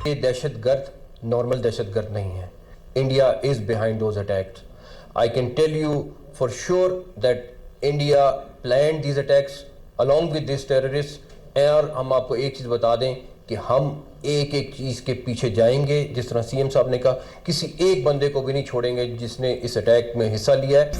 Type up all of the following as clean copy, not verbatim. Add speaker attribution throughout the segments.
Speaker 1: یہ دہشت گرد نارمل دہشت گرد نہیں ہے. India is behind those attacks. I can tell you for sure that India planned these attacks along with these terrorists. اور ہم آپ کو ایک چیز بتا دیں کہ ہم ایک ایک چیز کے پیچھے جائیں گے. جس طرح سی ایم صاحب نے کہا, کسی ایک بندے کو بھی نہیں چھوڑیں گے جس نے اس اٹیک میں حصہ لیا ہے.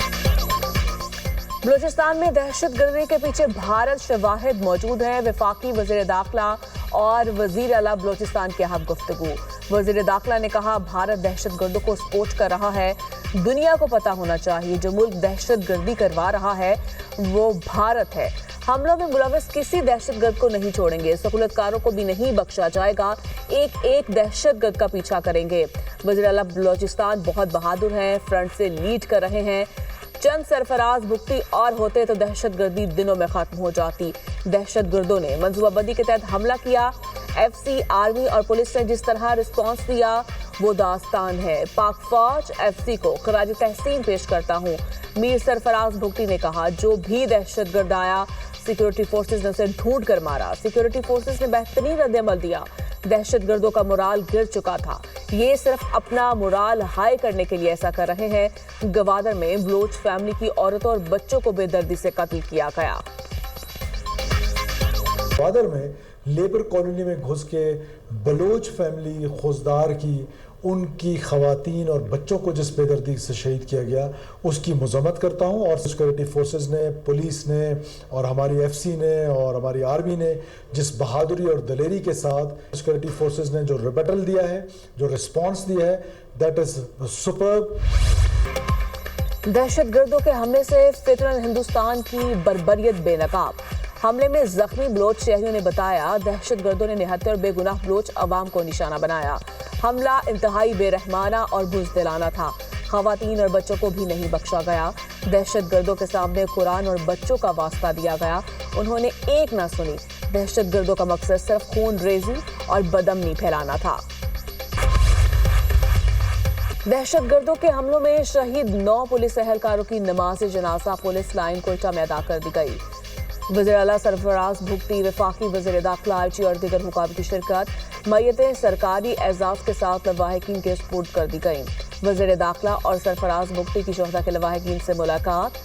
Speaker 2: بلوچستان میں دہشت گردی کے پیچھے بھارت شواہد موجود ہیں. وفاقی وزیر داخلہ اور وزیر اعلیٰ بلوچستان کے ہم گفتگو. وزیر داخلہ نے کہا بھارت دہشت گردوں کو سپورٹ کر رہا ہے. دنیا کو پتہ ہونا چاہیے جو ملک دہشت گردی کروا رہا ہے وہ بھارت ہے. حملوں میں ملوث کسی دہشت گرد کو نہیں چھوڑیں گے. سہولت کاروں کو بھی نہیں بخشا جائے گا. ایک ایک دہشت گرد کا پیچھا کریں گے. وزیر اعلیٰ بلوچستان بہت بہادر ہیں, فرنٹ سے لیڈ کر رہے ہیں. چند سرفراز بھگتی اور ہوتے تو دہشت گردی دنوں میں ختم ہو جاتی. دہشت گردوں نے منصوبہ بندی کے تحت حملہ کیا. ایف سی, آرمی اور پولیس نے جس طرح رسپانس دیا وہ داستان ہے. پاک فوج ایف سی کو خراج تحسین پیش کرتا ہوں. میر سرفراز بھگتی نے کہا جو بھی دہشت گرد آیا سیکیورٹی فورسز نے اسے ڈھونڈ کر مارا. سیکیورٹی فورسز نے بہترین رد عمل دیا. دہشت گردوں کا مورال گر چکا تھا. یہ صرف اپنا مورال ہائی کرنے کے لیے ایسا کر رہے ہیں. گوادر میں بلوچ فیملی کی عورتوں اور بچوں کو بے دردی سے قتل کیا گیا.
Speaker 3: گوادر میں لیبر کالونی میں گھس کے بلوچ فیملی خوزدار کی, ان کی خواتین اور بچوں کو جس بے دردی سے شہید کیا گیا اس کی مذمت کرتا ہوں. اور سیکورٹی فورسز نے, پولیس نے اور ہماری ایف سی نے اور ہماری آرمی نے جس بہادری اور دلیری کے ساتھ سیکورٹی فورسز نے جو ریبٹل دیا ہے, جو رسپانس دیا ہے, دیٹ از سپرب.
Speaker 2: دہشت گردوں کے حملے سے فطرن ہندوستان کی بربریت بے نقاب. حملے میں زخمی بلوچ شہریوں نے بتایا دہشت گردوں نے نہتے اور بے گناہ بلوچ عوام کو نشانہ بنایا. حملہ انتہائی بے رحمانہ اور بزدلانہ تھا. خواتین اور بچوں کو بھی نہیں بخشا گیا. دہشت گردوں کے سامنے قرآن اور بچوں کا واسطہ دیا گیا. انہوں نے ایک نہ سنی. دہشت گردوں کا مقصد صرف خون ریزی اور بدامنی پھیلانا تھا. دہشت گردوں کے حملوں میں شہید 9 پولیس اہلکاروں کی نماز جنازہ پولیس لائن کوئٹہ میں ادا کر دی گئی. وزیر اعلیٰ سرفراز بھگتی, وفاقی وزیر داخلہ آئی جی اور دیگر حکام کی شرکت. میتیں سرکاری اعزاز کے ساتھ لواحقین کے سپرد کر دی گئیں. وزیر داخلہ اور سرفراز بھگتی کی شہداء کے لواحقین سے ملاقات.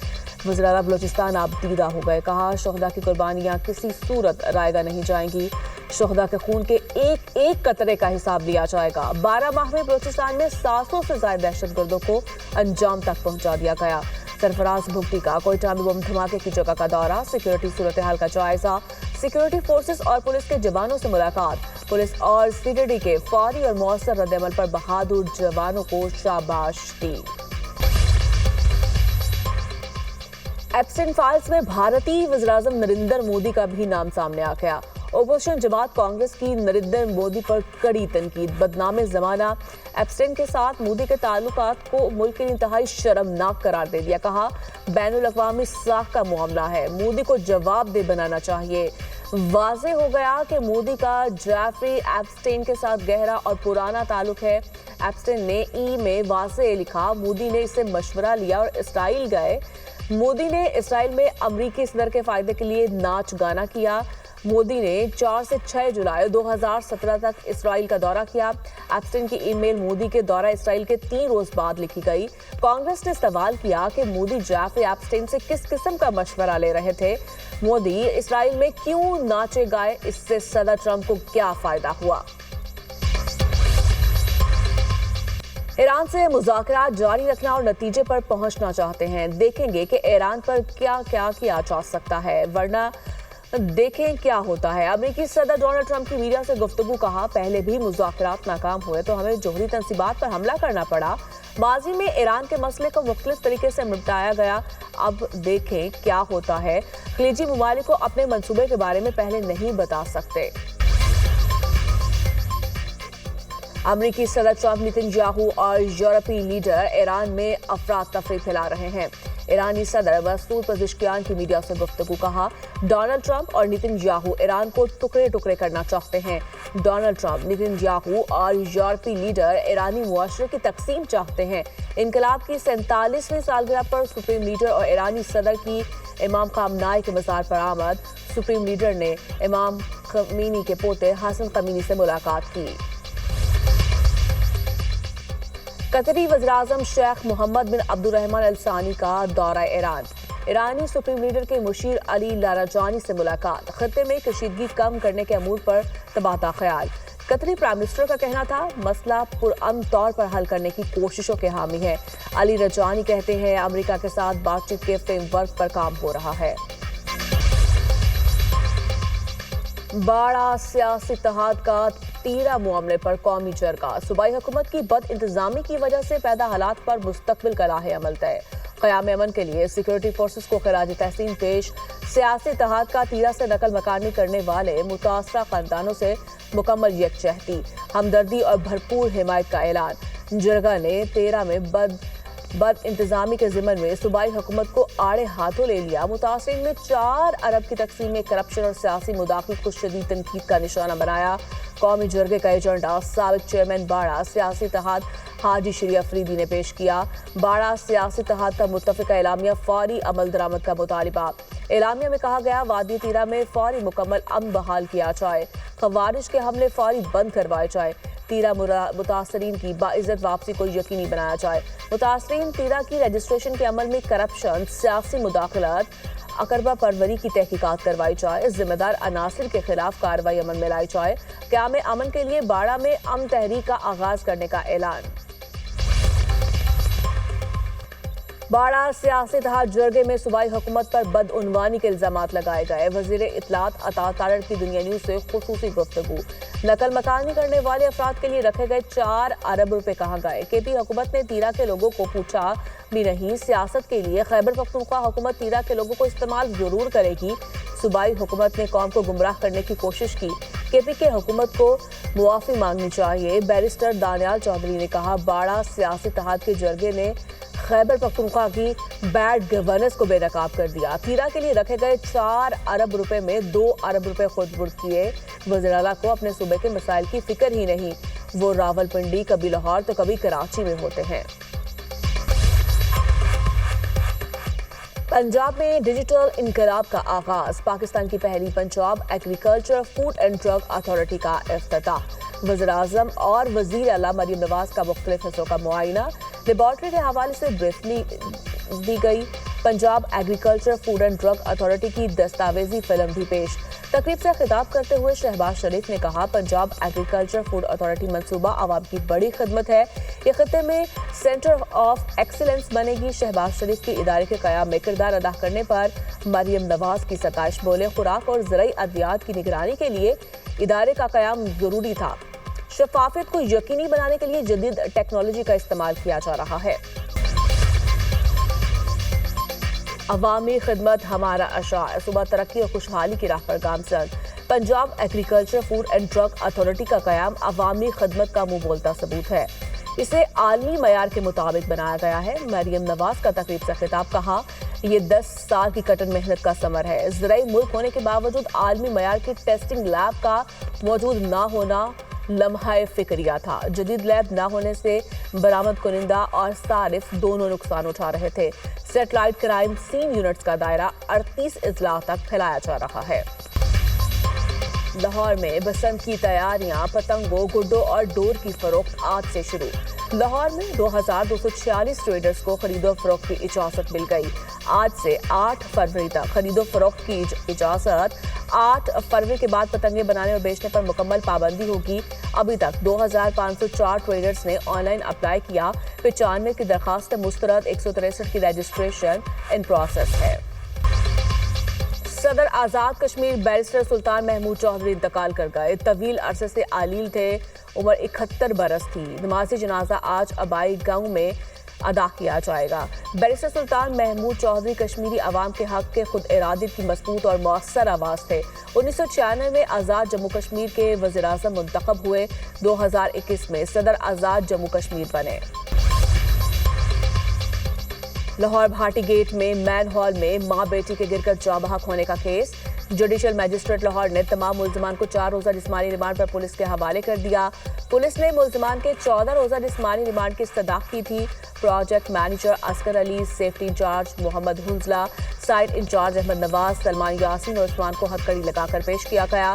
Speaker 2: وزیر اعلیٰ بلوچستان آپ دیدہ ہو گئے. کہا شہداء کی قربانیاں کسی صورت رائیگاں نہیں جائیں گی. شہداء کے خون کے ایک ایک قطرے کا حساب لیا جائے گا. 12 ماہ میں بلوچستان میں 700 سے زائد دہشت گردوں کو انجام تک پہنچا دیا گیا. سرفراز بھگتی کا کوئٹہ میں بم دھماکے کی جگہ کا دورہ. سیکیورٹی صورتحال کا جائزہ. سیکیورٹی فورسز اور پولیس کے جوانوں سے ملاقات. پولیس اور سی ڈی ڈی کے فوری اور مؤثر رد عمل پر بہادر جوانوں کو شاباشی. ایپسٹین فائلز میں بھارتی وزیراعظم نریندر مودی کا بھی نام سامنے آ گیا. اپوزیشن جماعت کانگریس کی نریندر مودی پر کڑی تنقید. بدنام زمانہ ایپسٹین کے ساتھ مودی کے تعلقات کو ملک کے انتہائی شرمناک قرار دے دیا. کہا بین الاقوامی ساکھ کا معاملہ ہے, مودی کو جواب دہ بنانا چاہیے. واضح ہو گیا کہ مودی کا جیفری ایپسٹین کے ساتھ گہرا اور پرانا تعلق ہے. ایپسٹین نے ای میں واضح لکھا مودی نے اس سے مشورہ لیا اور اسرائیل گئے. مودی نے اسرائیل میں امریکی صدر کے فائدے کے لیے ناچ گانا کیا. مودی نے 4 سے 6 جولائی 2017 تک اسرائیل کا دورہ کیا. ایپسٹین کی ای میل مودی کے دورہ اسرائیل کے 3 روز بعد لکھی گئی. کانگریس نے سوال کیا کہ مودی جیفری ایپسٹین سے کس قسم کا مشورہ لے رہے تھے. مودی اسرائیل میں کیوں ناچے گائے, اس سے صدر ٹرمپ کو کیا فائدہ ہوا. ایران سے مذاکرات جاری رکھنا اور نتیجے پر پہنچنا چاہتے ہیں. دیکھیں گے کہ ایران پر کیا کیا جا سکتا ہے, ورنہ دیکھیں کیا ہوتا ہے. امریکی صدر ڈونلڈ ٹرمپ کی میڈیا سے گفتگو. کہا پہلے بھی مذاکرات ناکام ہوئے تو ہمیں جوہری تنصیبات پر حملہ کرنا پڑا. ماضی میں ایران کے مسئلے کو مختلف طریقے سے نپٹایا گیا. اب دیکھیں کیا ہوتا ہے. خلیجی ممالک کو اپنے منصوبے کے بارے میں پہلے نہیں بتا سکتے. امریکی صدر ٹرمپ نیتن یاہو اور یورپی لیڈر ایران میں افراتفری پھیلا رہے ہیں. ایرانی صدر مسعود پزشکیان کی میڈیا سے گفتگو. کہا ڈونلڈ ٹرمپ اور نیتن یاہو ایران کو ٹکڑے ٹکڑے کرنا چاہتے ہیں. ڈونلڈ ٹرمپ, نیتن یاہو اور یورپی لیڈر ایرانی معاشرے کی تقسیم چاہتے ہیں. انقلاب کی 47ویں سالگرہ پر سپریم لیڈر اور ایرانی صدر کی امام خامنائی کے مزار پر آمد. سپریم لیڈر نے امام خمینی کے پوتے حسن خمینی سے ملاقات کی. قطری وزیراعظم شیخ محمد بن عبدالرحمن الثانی کا دورہ ایران، ایرانی سپریم لیڈر کے مشیر علی لاریجانی سے ملاقات، خطے میں کشیدگی کم کرنے کے امور پر تبادلہ خیال۔ قطری پرائم منسٹر کا کہنا تھا مسئلہ پرامن طور پر حل کرنے کی کوششوں کے حامی ہے۔ علی لاریجانی کہتے ہیں امریکہ کے ساتھ بات چیت کے فریم ورک پر کام ہو رہا ہے۔ باڑہ سیاسی اتحاد کا تیرا معاملے پر قومی جرگہ، صوبائی حکومت کی بد انتظامی کی وجہ سے پیدا حالات پر مستقبل کا راہ عمل طے، قیام امن کے لیے سیکورٹی فورسز کو خراج تحسین پیش، سیاسی اتحاد کا تیرا سے نقل مکانی کرنے والے متاثرہ خاندانوں سے مکمل یکجہتی، ہمدردی اور بھرپور حمایت کا اعلان۔ جرگہ نے تیرا میں بد انتظامی کے ضمن میں صوبائی حکومت کو آڑے ہاتھوں لے لیا، متاثرین میں 4 ارب کی تقسیم میں کرپشن اور سیاسی مداخلت کو شدید تنقید کا نشانہ بنایا۔ قومی جرگے کا ایجنڈا سابق چیئرمین باڑہ سیاسی اتحاد حاجی شریع افریدی نے پیش کیا۔ باڑہ سیاسی اتحاد کا متفقہ اعلامیہ فوری عمل درآمد کا مطالبہ، اعلامیہ میں کہا گیا وادی تیرا میں فوری مکمل امن بحال کیا جائے، خوارج کے حملے فوری بند کروائے جائے، تیرا متاثرین کی باعزت واپسی کو یقینی بنایا جائے، متاثرین تیرا کی رجسٹریشن کے عمل میں کرپشن، سیاسی مداخلت، اقربہ پروری کی تحقیقات کروائی جائے، ذمہ دار عناصر کے خلاف کارروائی عمل میں لائی جائے، قیام امن کے لیے باڑہ میں امن تحریک کا آغاز کرنے کا اعلان۔ باڑہ سیاسی اتحاد جرگے میں صوبائی حکومت پر بدعنوانی کے الزامات لگائے گئے، وزیر اطلاعات عطا تارڑ کی دنیا نیوز سے خصوصی گفتگو، نقل مکانی کرنے والے افراد کے لیے رکھے گئے 4 ارب روپے کہاں گئے، کے پی حکومت نے تیرا کے لوگوں کو پوچھا بھی نہیں، سیاست کے لیے خیبر پختونخوا حکومت تیرا کے لوگوں کو استعمال ضرور کرے گی، صوبائی حکومت نے قوم کو گمراہ کرنے کی کوشش کی، کے پی کے حکومت کو معافی مانگنی چاہیے، بیرسٹر دانیال چودھری نے کہا باڑہ سیاسی اتحاد کے جرگے نے خیبر پختونخوا کی بیڈ گورننس کو بے نقاب کر دیا، تیرا کے لیے رکھے گئے 4 ارب روپے میں 2 ارب روپے خود برد کیے، وزیر اعلیٰ کو اپنے صوبے کے مسائل کی فکر ہی نہیں، وہ راول پنڈی کبھی لاہور تو کبھی کراچی میں ہوتے ہیں۔ پنجاب میں ڈیجیٹل انقلاب کا آغاز، پاکستان کی پہلی Punjab agriculture food and drug authority کا افتتاح، وزیراعظم اور وزیر اعلیٰ مریم نواز کا مختلف حصوں کا معائنہ، لیبارٹری کے حوالے سے بریفنگ دی گئی، Punjab agriculture food and drug authority کی دستاویزی فلم بھی پیش۔ تقریب سے خطاب کرتے ہوئے شہباز شریف نے کہا پنجاب ایگریکلچر فوڈ اتھارٹی منصوبہ عوام کی بڑی خدمت ہے، یہ خطے میں سینٹر آف ایکسیلنس بنے گی۔ شہباز شریف کے ادارے کے قیام میں کردار ادا کرنے پر مریم نواز کی ستائش، بولے خوراک اور زرعی ادویات کی نگرانی کے لیے ادارے کا قیام ضروری تھا، شفافیت کو یقینی بنانے کے لیے جدید ٹیکنالوجی کا استعمال کیا جا رہا ہے۔ عوامی خدمت ہمارا اشعار، صوبہ ترقی اور خوشحالی کی راہ پر گامزن، Punjab agriculture food and drug authority کا قیام عوامی خدمت کا منہ بولتا ثبوت ہے، اسے عالمی معیار کے مطابق بنایا گیا ہے۔ مریم نواز کا تقریب سے خطاب، کہا یہ 10 سال کی کٹن محنت کا ثمر ہے، زرعی ملک ہونے کے باوجود عالمی معیار کی ٹیسٹنگ لیب کا موجود نہ ہونا لمحہ فکریہ تھا، جدید لیب نہ ہونے سے برآمد کنندہ اور صارف دونوں نقصان اٹھا رہے تھے۔ سیٹلائٹ کرائم سین یونٹس کا دائرہ 38 اضلاع تک پھیلایا جا رہا ہے۔ لاہور میں بسنت کی تیاریاں، پتنگوں، گڈوں اور ڈور کی فروخت آج سے شروع، لاہور میں 2246 ٹریڈرز کو خرید و فروخت کی اجازت مل گئی، آج سے 8 فروری تک خرید و فروخت کی اجازت، 8 فروری کے بعد پتنگیں بنانے اور بیچنے پر مکمل پابندی ہوگی۔ ابھی تک 2504 ٹریڈرز نے آن لائن اپلائی کیا، 95 کی درخواست مسترد، 163 کی رجسٹریشن ان پروسیس ہے۔ صدر آزاد کشمیر بیرسٹر سلطان محمود چودھری انتقال کر گئے، طویل عرصے سے علیل تھے، عمر 71 برس تھی، نماز جنازہ آج آبائی گاؤں میں ادا کیا جائے گا۔ بیرسٹر سلطان محمود چودھری کشمیری عوام کے حق کے خود ارادیت کی مضبوط اور مؤثر آواز تھے، 1996 میں آزاد جموں کشمیر کے وزیر اعظم منتخب ہوئے، 2021 میں صدر آزاد جموں کشمیر بنے۔ لاہور بھاٹی گیٹ میں مین ہال میں ماں بیٹی کے گر کر جاں بحق ہونے کا کیس، جوڈیشل میجسٹریٹ لاہور نے تمام ملزمان کو 4 روزہ جسمانی ریمانڈ پر پولیس کے حوالے کر دیا۔ پولیس نے ملزمان کے 14 روزہ جسمانی ریمانڈ کی استدعا کی تھی۔ پروجیکٹ مینیجر اصغر علی، سیفٹی انچارج محمد حنزلہ، سائٹ انچارج احمد نواز، سلمان یاسین اور عثمان کو ہتھکڑی لگا کر پیش کیا گیا۔